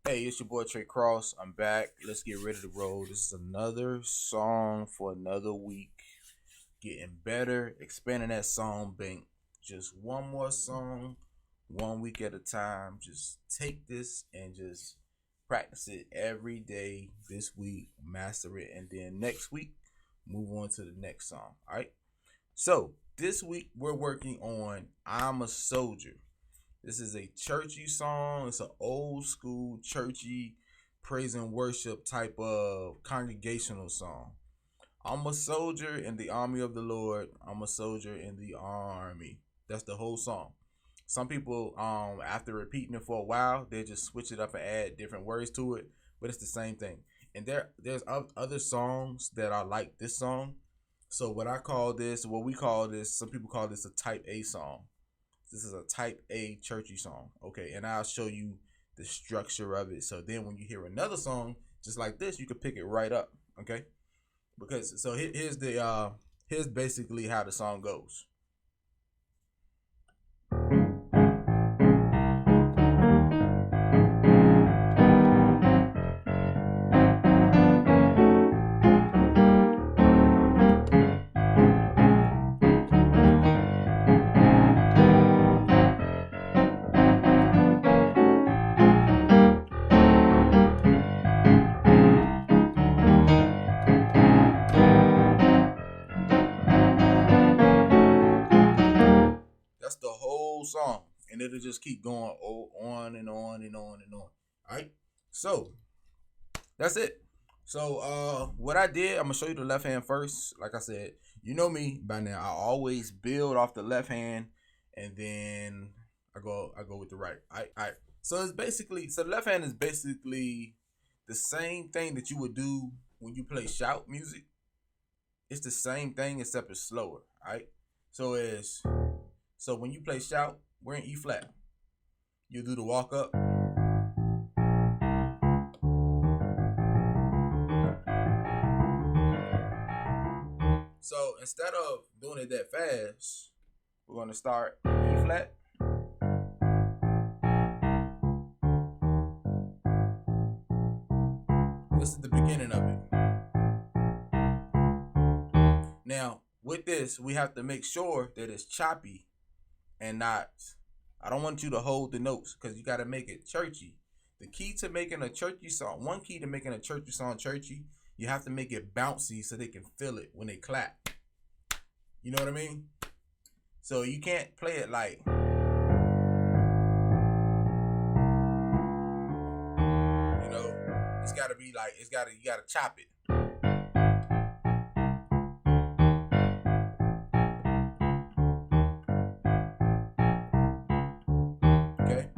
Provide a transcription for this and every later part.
Hey, it's your boy Trey Cross. I'm back. Let's get ready to roll. This is another song for another week. Getting better, expanding that song bank. Just one more song, 1 week at a time. Just take this and just practice it every day this week, master it, and then next week, move on to the next song. All right. So this week we're working on I'm a Soldier. This is a churchy song. It's an old school churchy praise and worship type of congregational song. I'm a soldier in the army of the Lord. I'm a soldier in the army. That's the whole song. Some people, after repeating it for a while, they just switch it up and add different words to it, but it's the same thing. And there's other songs that are like this song. So what we call this, some people call this a type A song. This is a type A churchy song. Okay, and I'll show you the structure of it. So then when you hear another song just like this, you can pick it right up. Okay? Because so here's basically how the song goes. That's the whole song. And it'll just keep going on and on and on and on. Alright? So that's it. So what I did, I'm gonna show you the left hand first. Like I said, you know me by now. I always build off the left hand and then I go with the right. Alright. So the left hand is basically the same thing that you would do when you play shout music. It's the same thing except it's slower. Alright. So when you play shout, we're in E flat. You do the walk up. So instead of doing it that fast, we're going to start E flat. This is the beginning of it. Now, with this, we have to make sure that it's choppy and not, I don't want you to hold the notes because you got to make it churchy. The key to making a churchy song, one key to making a churchy song churchy, you have to make it bouncy so they can feel it when they clap. You know what I mean? So you can't play it like, you know, it's got to be like, you got to chop it. Okay?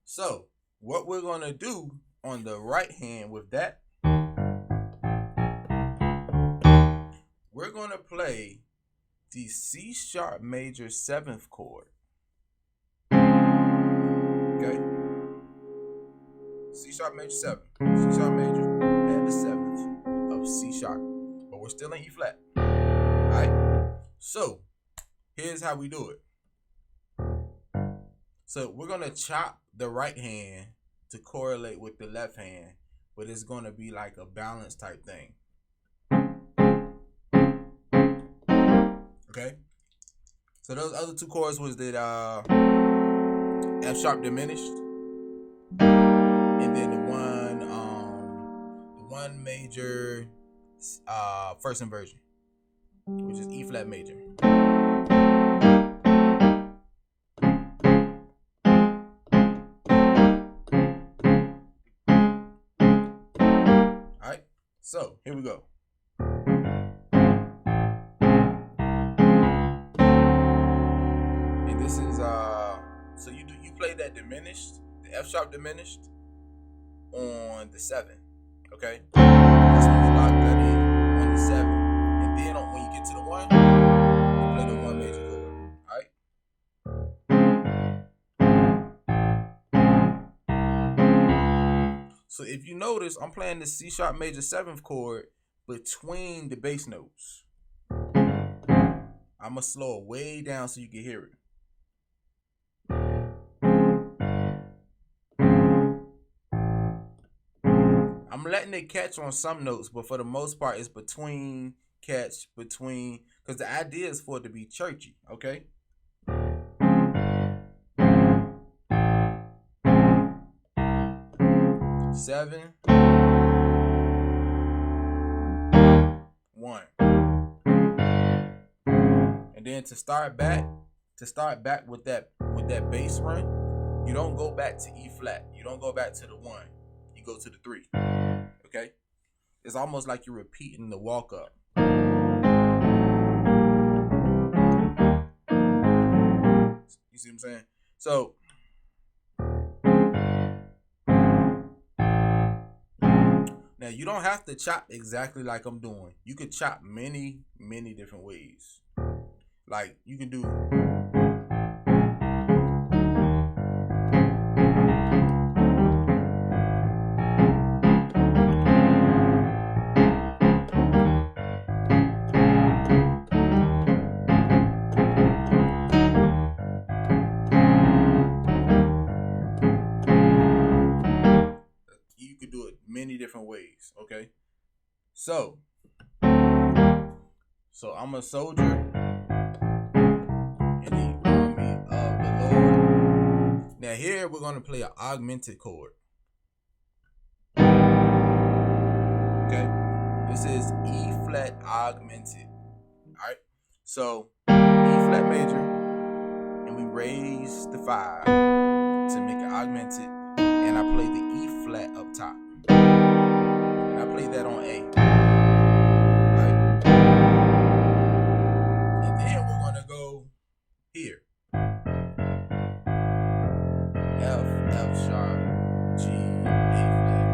So, what we're going to do on the right hand with that, we're going to play the C sharp major 7th chord. Okay? C sharp major 7. C sharp major and the 7th of C sharp. But we're still in E flat. Alright? So, here's how we do it. So, we're going to chop the right hand to correlate with the left hand, but it's going to be like a balance type thing. Okay? So those other two chords was that F sharp diminished, and then the one major first inversion, which is E flat major. Alright, so here we go. And this is so you play that diminished, the F sharp diminished on the 7. Okay? That's when you lock that in on the 7. And then when you get to the 1, you play the 1 major chord. Alright? So if you notice, I'm playing the C sharp major 7th chord between the bass notes. I'm going to slow it way down so you can hear it. I'm letting it catch on some notes, but for the most part, it's between catch between because the idea is for it to be churchy. Okay. 7, 1, and then to start back with that bass run, you don't go back to E flat. You don't go back to the 1. You go to the 3. Okay, it's almost like you're repeating the walk up. You see what I'm saying? So now you don't have to chop exactly like I'm doing. You could chop many different ways. Like you can do it many different ways. Okay, so I'm a soldier in the army of the Lord. Now here we're going to play an augmented chord. Okay, this is E flat augmented. All right, so E flat major, and we raise the 5 to make it augmented, and I play the E flat up top, and I play that on A. Here, F sharp, G, A flat.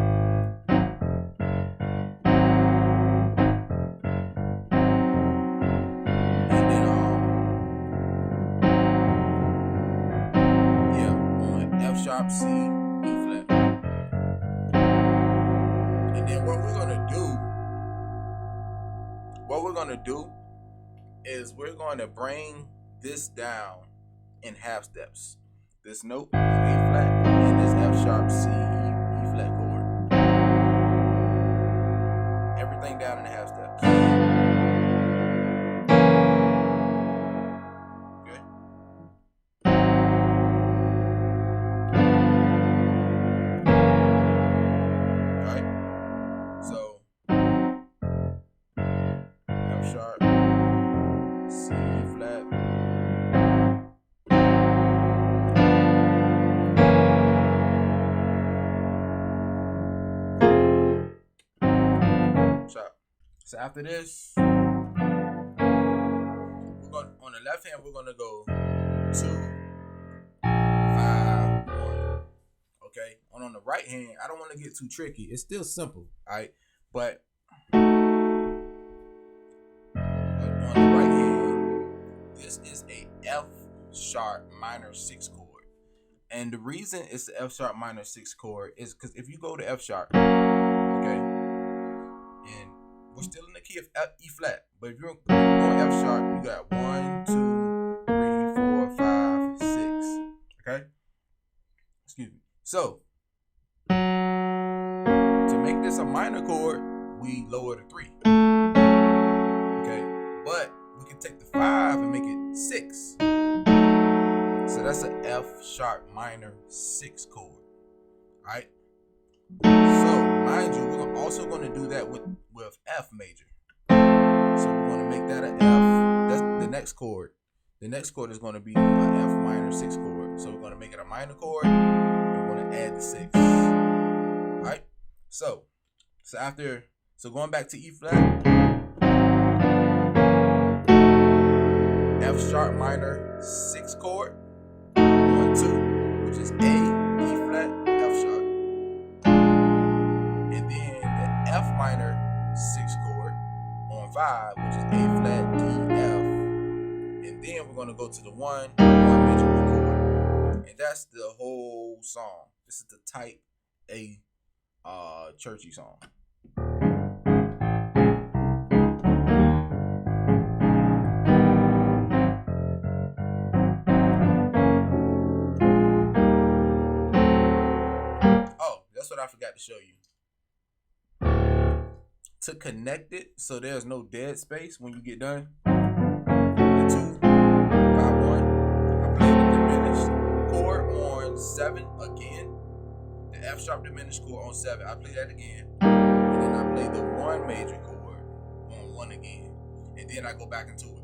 And then on F sharp, C, E flat. And then what we're gonna do is we're gonna bring this down in half steps. This note is A flat and this F sharp C E flat chord. Everything down in half steps. Okay. Alright. So F sharp C E flat. So after this, we're going on the left hand. We're gonna go 2, 5, 1. Okay. On the right hand, I don't want to get too tricky. It's still simple, all right. But on the right hand, this is a F sharp minor 6 chord, and the reason it's the F sharp minor 6 chord is because if you go to F sharp, okay, and we're still in the key of E flat, but if you're on F sharp, you got 1, 2, 3, 4, 5, 6. Okay? Excuse me. So, to make this a minor chord, we lower the 3. Okay? But we can take the 5 and make it 6. So that's an F sharp minor 6 chord. Alright? So, mind you, we're also going to do that with F major. So we're going to make that an F. That's the next chord. The next chord is going to be an F minor 6 chord. So we're going to make it a minor chord. And we're going to add the 6. Alright? So going back to E flat. F sharp minor 6 chord. 1, 2, which is A, E flat, F sharp. And then the F minor 6 chord on 5, which is A flat, D, F. And then we're going to go to the 1 major chord. And that's the whole song. This is the type A churchy song. Oh, that's what I forgot to show you. to connect it so there's no dead space when you get done. The 2, 5, 1. I play the diminished chord on 7 again. The F sharp diminished chord on 7. I play that again. And then I play the 1 major chord on 1 again. And then I go back into it.